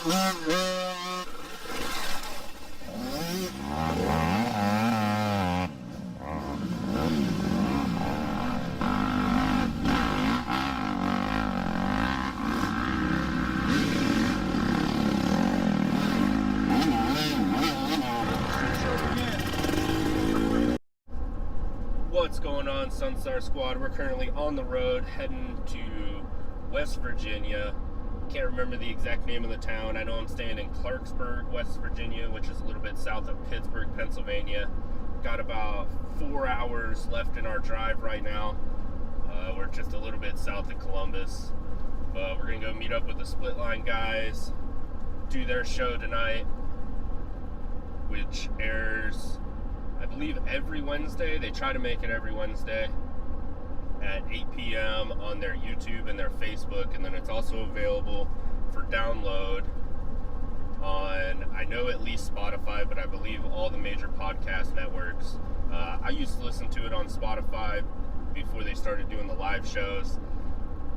What's going on, Sunstar Squad? We're currently on the road heading to West Virginia. Can't remember the exact name of the town. I know I'm staying in Clarksburg, West Virginia, which is a little bit south of Pittsburgh, Pennsylvania. Got about 4 hours left in our drive right now. We're just a little bit south of Columbus. But we're going to go meet up with the Splitline guys, do their show tonight, which airs, I believe, every Wednesday. They try to make it every Wednesday at 8 p.m. on their YouTube and their Facebook, and then it's also available for download on, I know, at least Spotify, but I believe all the major podcast networks. I used to listen to it on Spotify before they started doing the live shows.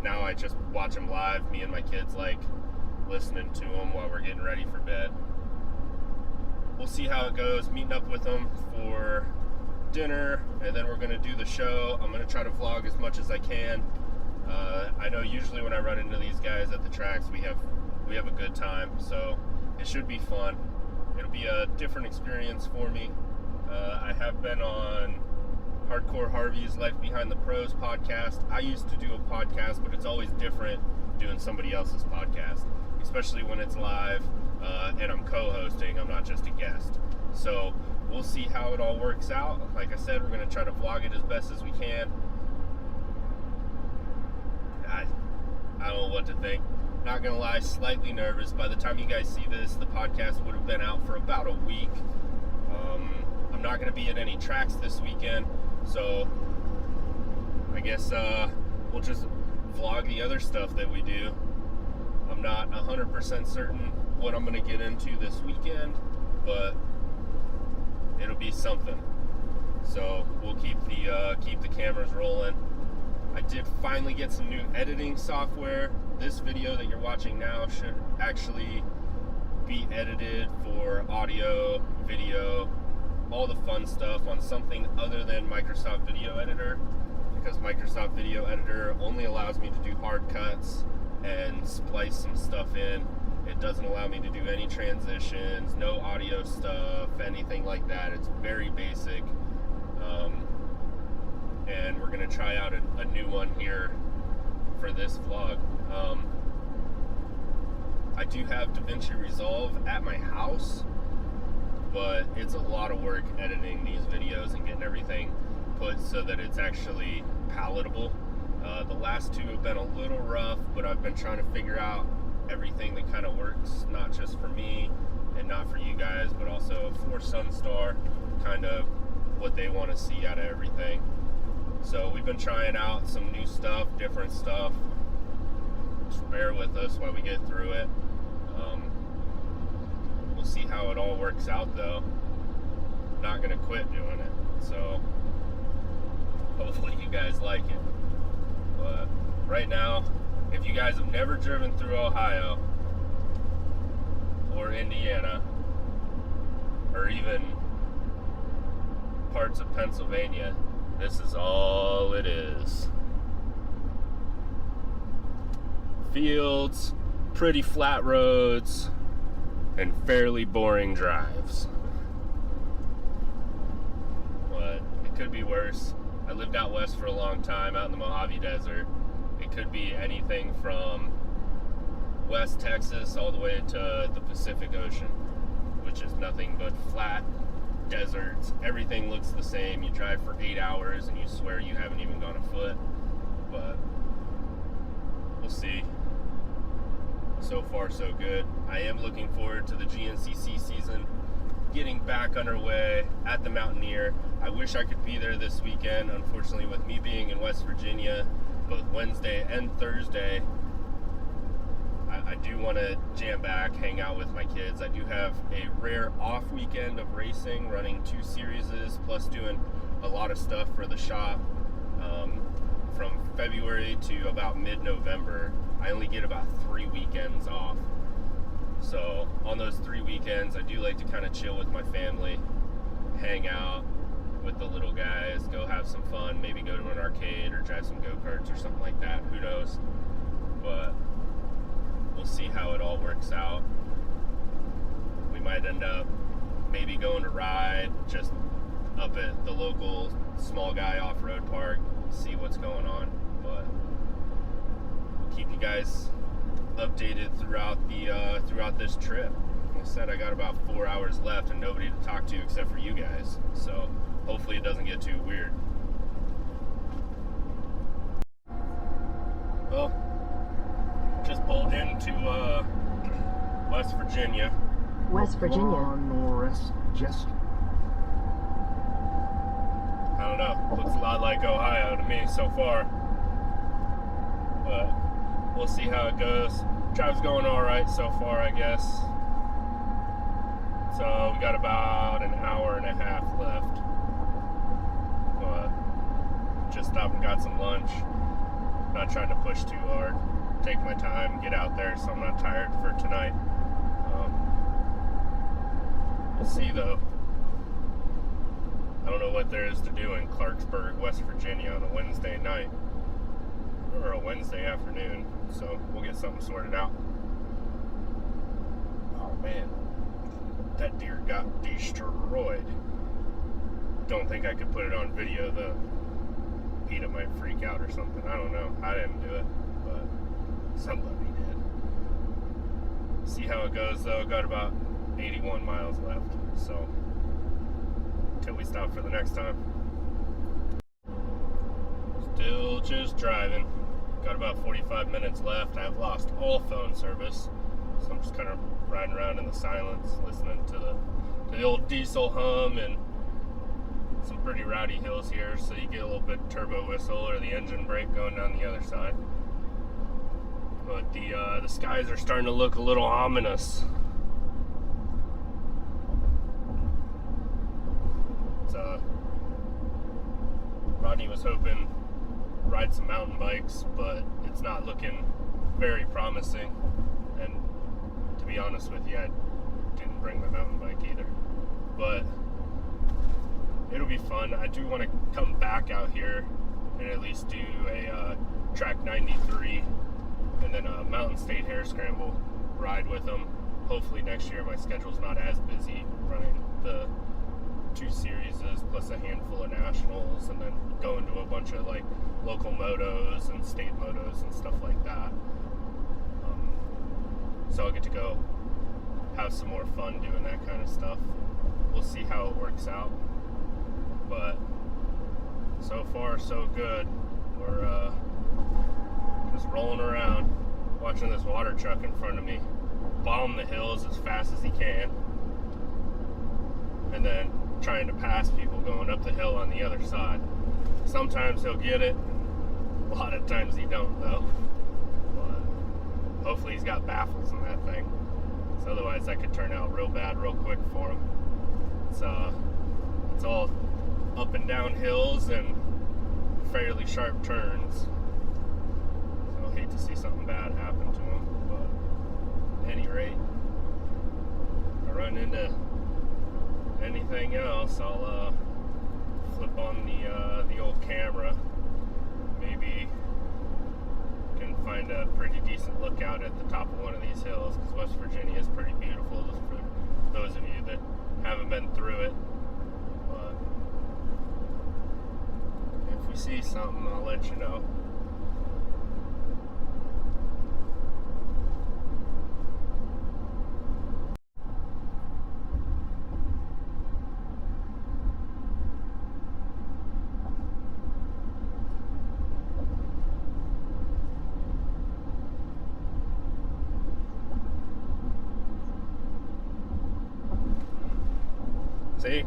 Now I just watch them live. Me and my kids like listening to them while we're getting ready for bed. We'll see how it goes, meeting up with them for dinner, and then we're going to do the show. I'm going to try to vlog as much as I can. I know usually when I run into these guys at the tracks, we have a good time, so it should be fun. It'll be a different experience for me. I have been on Hardcore Harvey's Life Behind the Pros podcast. I used to do a podcast, but it's always different doing somebody else's podcast, especially when it's live. And I'm co-hosting, I'm not just a guest. So we'll see how it all works out. Like I said, we're going to try to vlog it as best as we can. I don't know what to think. Not going to lie, slightly nervous. By the time you guys see this, the podcast would have been out for about a week. I'm not going to be at any tracks this weekend, so I guess we'll just vlog the other stuff that we do. I'm not 100% certain what I'm going to get into this weekend, but it'll be something. So we'll keep the cameras rolling. I did finally get some new editing software. This video that you're watching now should actually be edited for audio, video, all the fun stuff on something other than Microsoft Video Editor, because Microsoft Video Editor only allows me to do hard cuts and splice some stuff in. It doesn't allow me to do any transitions, no audio stuff, anything like that. It's very basic. And we're going to try out a new one here for this vlog. I do have DaVinci Resolve at my house, but it's a lot of work editing these videos and getting everything put so that it's actually palatable. The last two have been a little rough, but I've been trying to figure out everything that kind of works, not just for me and not for you guys, but also for Sunstar, kind of what they want to see out of everything. So we've been trying out some new stuff, different stuff. Just bear with us while we get through it. We'll see how it all works out, though. I'm not going to quit doing it, so hopefully you guys like it. But right now, if you guys have never driven through Ohio or Indiana or even parts of Pennsylvania, this is all it is. Fields, pretty flat roads, and fairly boring drives. But it could be worse. I lived out west for a long time, out in the Mojave Desert. It could be anything from West Texas all the way to the Pacific Ocean, which is nothing but flat deserts. Everything looks the same. You drive for 8 hours and you swear you haven't even gone a foot. But we'll see. So far, so good. I am looking forward to the GNCC season getting back underway at the Mountaineer. I wish I could be there this weekend. Unfortunately, with me being in West Virginia both Wednesday and Thursday, I do want to jam back, hang out with my kids. I do have a rare off weekend of racing, running 2 series, plus doing a lot of stuff for the shop. From February to about mid-November, I only get about 3 weekends off. So on those 3 weekends, I do like to kind of chill with my family, hang out with the little guys, go have some fun, maybe go to an arcade or drive some go-karts or something like that. Who knows? But we'll see how it all works out. We might end up maybe going to ride just up at the local small guy off-road park, see what's going on. But we'll keep you guys updated throughout this trip. Like I said, I got about 4 hours left and nobody to talk to except for you guys, so hopefully it doesn't get too weird. Well, just pulled into West Virginia. West Virginia. Northwest, just. I don't know. Looks a lot like Ohio to me so far. But we'll see how it goes. Drive's going alright so far, I guess. So we got about an hour and a half left. Just stopped and got some lunch. Not trying to push too hard. Take my time, get out there so I'm not tired for tonight. We'll see though. I don't know what there is to do in Clarksburg, West Virginia on a Wednesday night or a Wednesday afternoon, so we'll get something sorted out. Oh man, that deer got destroyed. Don't think I could put it on video though. PETA might freak out or something. I don't know. I didn't do it, but somebody did. See how it goes though. Got about 81 miles left, so until we stop for the next time. Still just driving. Got about 45 minutes left. I've lost all phone service, so I'm just kind of riding around in the silence, listening to the old diesel hum and some pretty rowdy hills here, so you get a little bit of turbo whistle or the engine brake going down the other side. But the skies are starting to look a little ominous. Rodney was hoping to ride some mountain bikes, but it's not looking very promising. And to be honest with you, I didn't bring my mountain bike either. But it'll be fun. I do want to come back out here and at least do a track 93 and then a Mountain State Hare Scramble ride with them. Hopefully next year my schedule's not as busy running the 2 series plus a handful of nationals and then going to a bunch of like local motos and state motos and stuff like that. So I'll get to go have some more fun doing that kind of stuff. We'll see how it works out. But so far so good. We're just rolling around, watching this water truck in front of me bomb the hills as fast as he can, and then trying to pass people going up the hill on the other side. Sometimes he'll get it, a lot of times he don't though. But hopefully he's got baffles in that thing, so otherwise that could turn out real bad real quick for him. It's all up and down hills and fairly sharp turns, so I hate to see something bad happen to him. But at any rate, if I run into anything else, I'll flip on the old camera. Maybe can find a pretty decent lookout at the top of one of these hills, because West Virginia is pretty beautiful, just for those of you that haven't been through it. But if we see something, I'll let you know. See?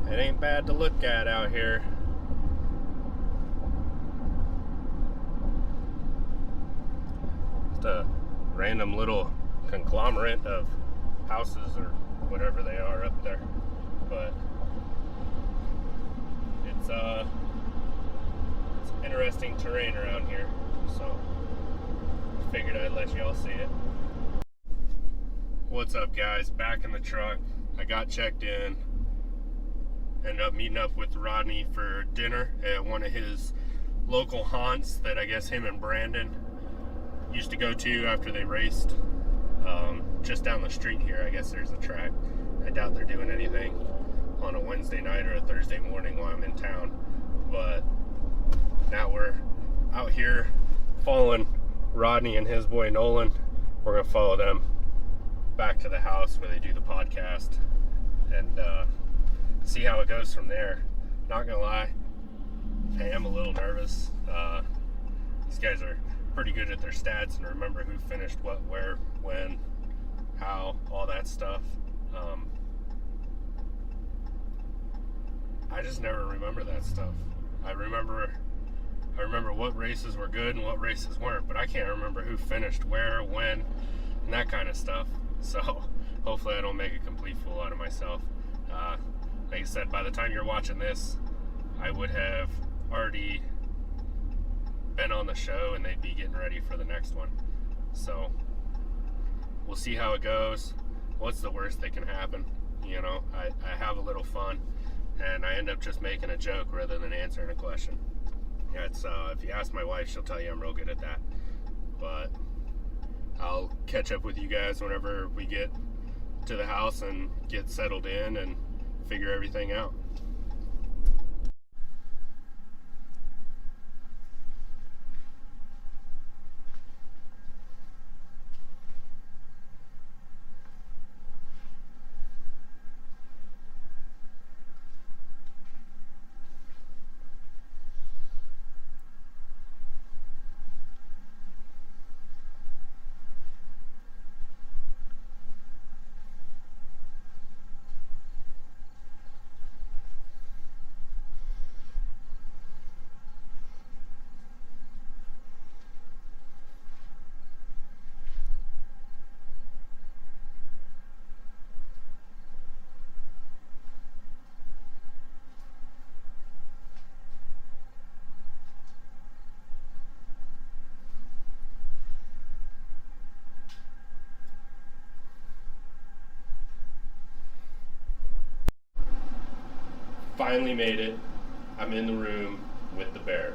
It ain't bad to look at out here. Just a random little conglomerate of houses or whatever they are up there. But it's interesting terrain around here, so figured I'd let y'all see it. What's up, guys? Back in the truck. I got checked in. Ended up meeting up with Rodney for dinner at one of his local haunts that I guess him and Brandon used to go to after they raced. Just down the street here, I guess there's a track. I doubt they're doing anything on a Wednesday night or a Thursday morning while I'm in town. But now we're out here following Rodney and his boy Nolan. We're going to follow them back to the house where they do the podcast and see how it goes from there. Not going to lie, I am a little nervous. These guys are pretty good at their stats and remember who finished what, where, when, how, all that stuff. I just never remember that stuff. I remember what races were good and what races weren't, but I can't remember who finished where, when, and that kind of stuff. So hopefully I don't make a complete fool out of myself. Like I said, by the time you're watching this, I would have already been on the show and they'd be getting ready for the next one. So we'll see how it goes. What's the worst that can happen? You know, I have a little fun and I end up just making a joke rather than answering a question. Yeah, it's if you ask my wife, she'll tell you I'm real good at that. But I'll catch up with you guys whenever we get to the house and get settled in and figure everything out. Finally made it. I'm in the room with the bear.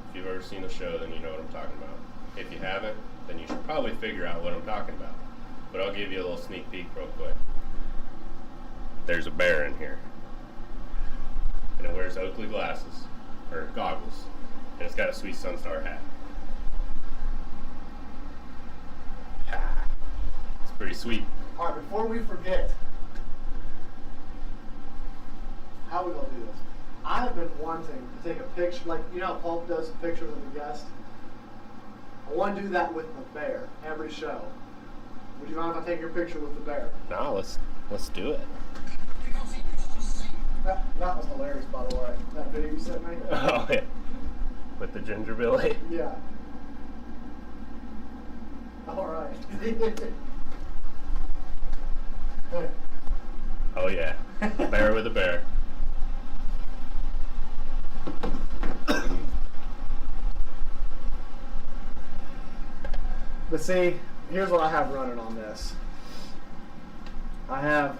If you've ever seen the show, then you know what I'm talking about. If you haven't, then you should probably figure out what I'm talking about. But I'll give you a little sneak peek real quick. There's a bear in here. And it wears Oakley glasses, or goggles. And it's got a sweet Sunstar hat. It's pretty sweet. Alright, before we forget, how are we going to do this? I have been wanting to take a picture, like, you know how Pulp does pictures of the guest? I want to do that with the bear, every show. Would you mind if I take your picture with the bear? No, let's do it. That was hilarious, by the way, that video you sent me. Oh, yeah. With the ginger billy? Yeah. Alright. Oh, yeah. Bear with a bear. But see, here's what I have running on this. I have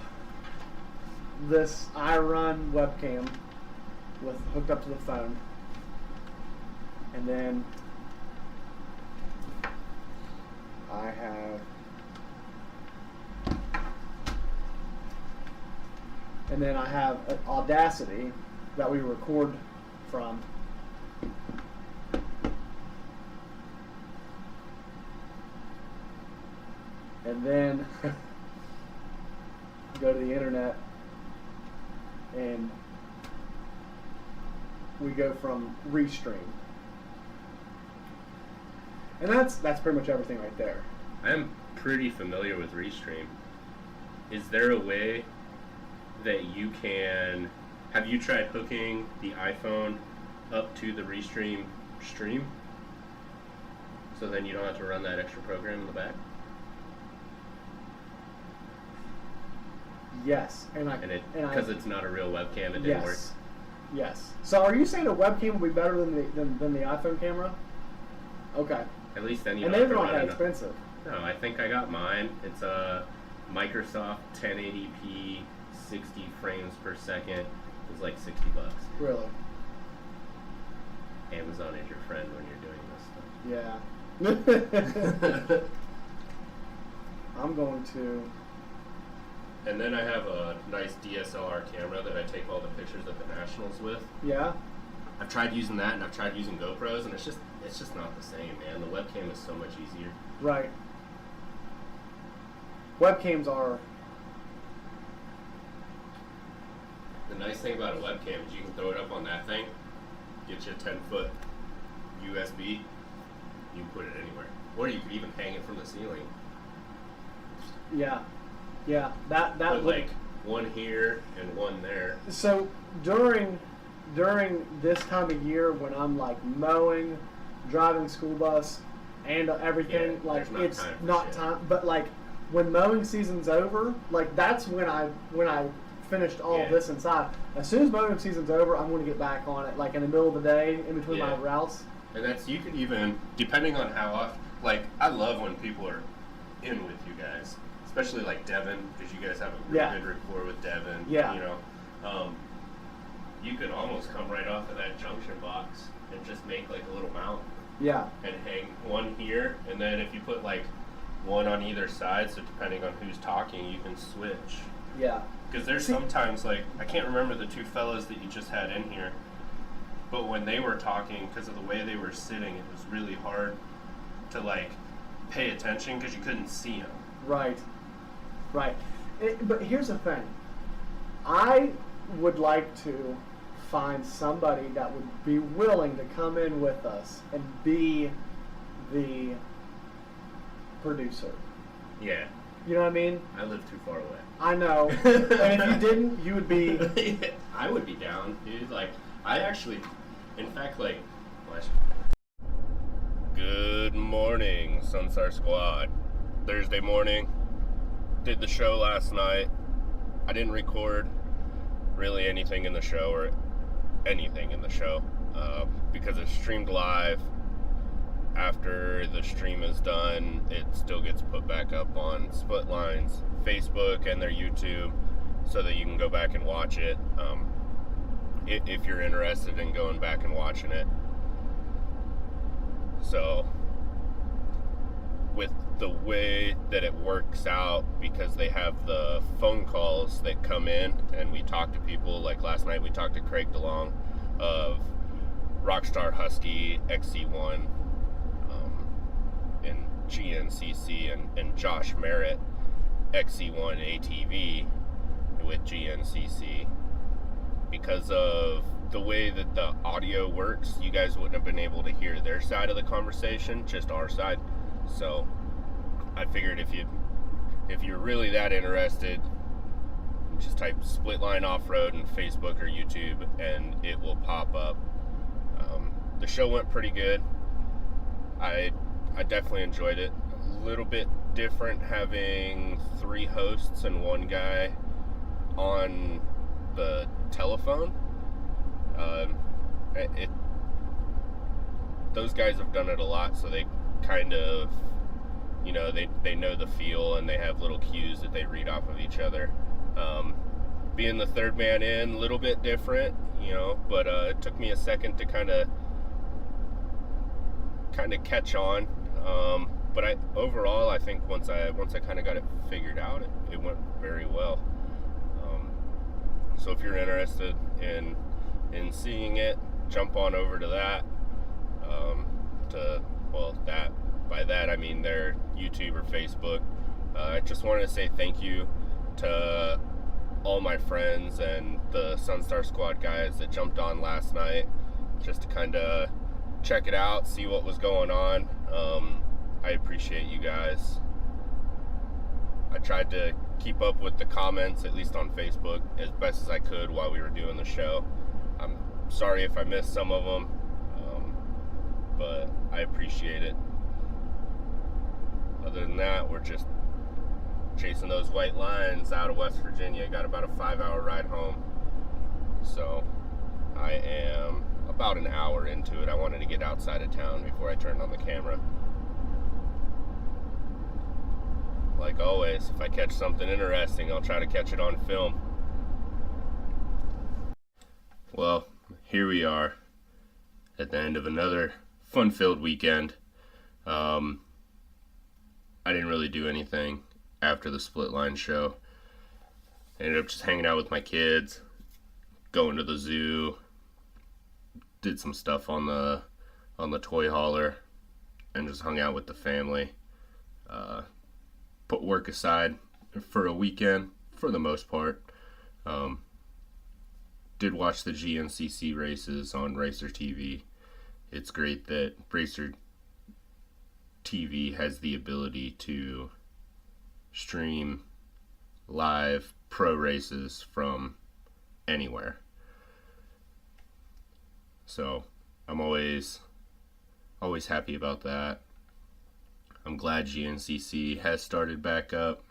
this iRun webcam hooked up to the phone. And then I have an Audacity that we record from. And then go to the internet and we go from Restream. And that's pretty much everything right there. I'm pretty familiar with Restream. Is there a way that you can... Have you tried hooking the iPhone up to the Restream stream? So then you don't have to run that extra program in the back? Yes, because it's not a real webcam, it didn't work. Yes. So are you saying a webcam will be better than the iPhone camera? Okay. At least then you and don't have they're to not run that expensive. No, I think I got mine. It's Microsoft 1080p 60 frames per second was like $60. Really? Amazon is your friend when you're doing this stuff. Yeah. I'm going to. And then I have a nice DSLR camera that I take all the pictures at the Nationals with. Yeah. I've tried using that, and I've tried using GoPros, and it's just not the same, man. The webcam is so much easier. Right. Webcams are. The nice thing about a webcam is you can throw it up on that thing, get you a 10-foot USB, you can put it anywhere. Or you could even hang it from the ceiling. Yeah. Yeah. That Put would, like one here and one there. So during this time of year when I'm like mowing, driving school bus, and everything, Yeah, like there's it's time for not shit. time. But like when mowing season's over, like that's when I finished all Yeah. of this inside. As soon as mowing season's over, I'm going to get back on it, like in the middle of the day, in between my Yeah. routes. And that's, you could even, depending on how often, like, I love when people are in with you guys, especially like Devin, because you guys have a really Yeah. good rapport with Devin. Yeah. You know, you could almost come right off of that junction box and just make like a little mount Yeah. and hang one here, and then if you put like one on either side, so depending on who's talking, you can switch. Yeah. Because there's sometimes, like, I can't remember the two fellas that you just had in here, but when they were talking, because of the way they were sitting, it was really hard to, like, pay attention because you couldn't see them. Right. Right. But here's the thing. I would like to find somebody that would be willing to come in with us and be the producer. Yeah. You know what I mean? I live too far away. I know. And if you didn't, you would be. I would be down, dude. Like, I actually, in fact, like, good morning, Sunstar Squad. Thursday morning. Did the show last night. I didn't record really anything in the show or anything in the show because it's streamed live. After the stream is done, it still gets put back up on Splitline's Facebook and their YouTube so that you can go back and watch it if you're interested in going back and watching it. So with the way that it works out, because they have the phone calls that come in and we talk to people, like last night we talked to Craig DeLong of Rockstar Husky XC1 in GNCC and Josh Merritt XC1 ATV with GNCC. Because of the way that the audio works, you guys wouldn't have been able to hear their side of the conversation, just our side. So I figured if you're really that interested, just type Splitline Offroad in Facebook or YouTube and it will pop up. The show went pretty good. I definitely enjoyed it. A little bit different having 3 hosts and 1 guy on the telephone. Those guys have done it a lot, so they kind of, you know, they know the feel and they have little cues that they read off of each other. Being the third man in, a little bit different, you know, but it took me a second to kind of catch on. But overall, I think once I kind of got it figured out, it went very well. So if you're interested in seeing it, jump on over to that. By that I mean their YouTube or Facebook. I just wanted to say thank you to all my friends and the Sunstar Squad guys that jumped on last night just to kind of check it out, see what was going on. I appreciate you guys. I tried to keep up with the comments, at least on Facebook, as best as I could while we were doing the show. I'm sorry if I missed some of them, but I appreciate it. Other than that, we're just chasing those white lines out of West Virginia. Got about a 5-hour ride home. So I am about an hour into it. I wanted to get outside of town before I turned on the camera. like always, if I catch something interesting, I'll try to catch it on film. Well, here we are at the end of another fun-filled weekend. I didn't really do anything after the Splitline show. I ended up just hanging out with my kids, going to the zoo, did some stuff on the toy hauler, and just hung out with the family. Put work aside for a weekend for the most part. Did watch the GNCC races on Racer TV. It's great that Racer TV has the ability to stream live pro races from anywhere. So I'm always happy about that. I'm glad GNCC has started back up.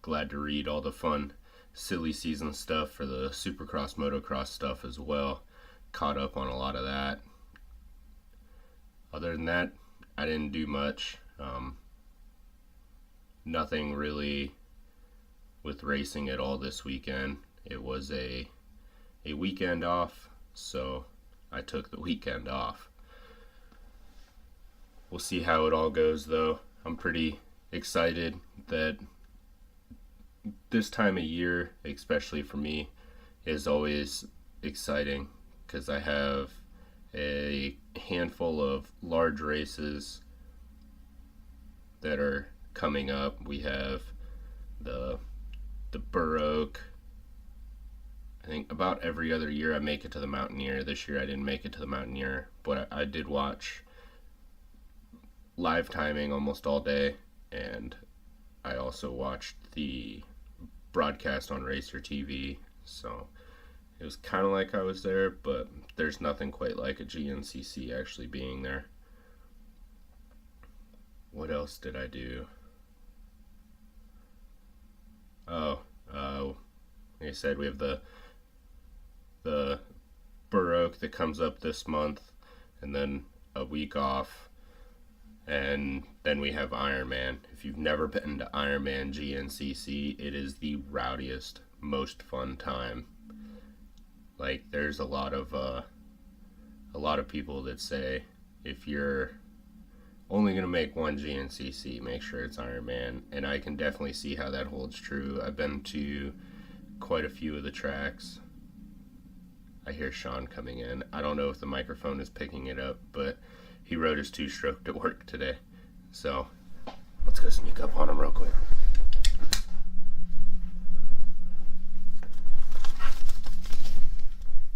Glad to read all the fun silly season stuff for the Supercross motocross stuff as well. Caught up on a lot of that. Other than that, I didn't do much. Nothing really with racing at all this weekend. It was a weekend off, so I took the weekend off. We'll see how it all goes though. I'm pretty excited that this time of year, especially for me, is always exciting because I have a handful of large races that are coming up. We have the Burr Oak. I think about every other year I make it to the Mountaineer. This year I didn't make it to the Mountaineer, but I did watch live timing almost all day, and I also watched the broadcast on Racer TV, so it was kind of like I was there, but there's nothing quite like a GNCC actually being there. What else did I do? Like I said, we have the Burr Oak that comes up this month, and then a week off, and then we have Ironman. If you've never been to Ironman GNCC, it is the rowdiest, most fun time. Like, there's a lot of people that say if you're only going to make one GNCC, make sure it's Ironman, and I can definitely see how that holds true. I've been to quite a few of the tracks. I hear Sean coming in. I don't know if the microphone is picking it up, but he rode his two-stroke to work today. So let's go sneak up on him real quick.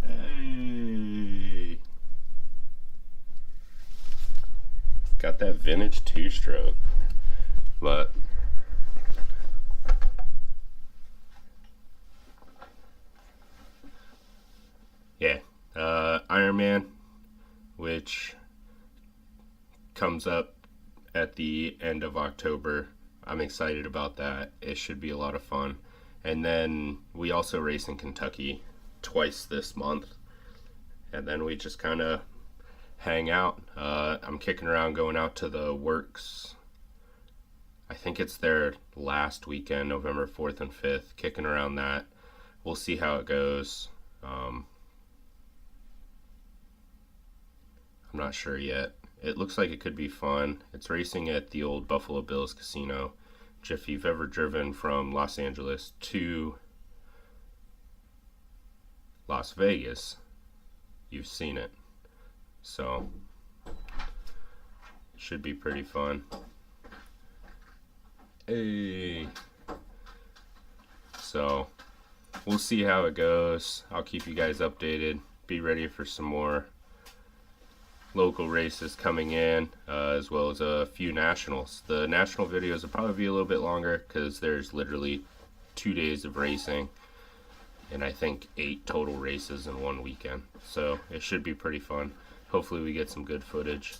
Hey. Got that vintage two-stroke. But yeah, Ironman, which comes up at the end of October. I'm excited about that. It should be a lot of fun. And then we also race in Kentucky twice this month. And then we just kind of hang out. I'm kicking around going out to the Works. I think it's their last weekend, November 4th and 5th, kicking around that. We'll see how it goes. I'm not sure yet. It looks like it could be fun. It's racing at the old Buffalo Bills Casino, which if you've ever driven from Los Angeles to Las Vegas, you've seen it. So it should be pretty fun. Hey. So we'll see how it goes. I'll keep you guys updated. Be ready for some more local races coming in, as well as a few nationals. The national videos will probably be a little bit longer because there's literally 2 days of racing and I think 8 total races in one weekend. So it should be pretty fun. Hopefully we get some good footage.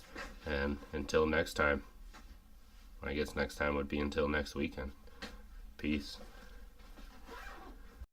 And until next time, I guess next time would be until next weekend. Peace.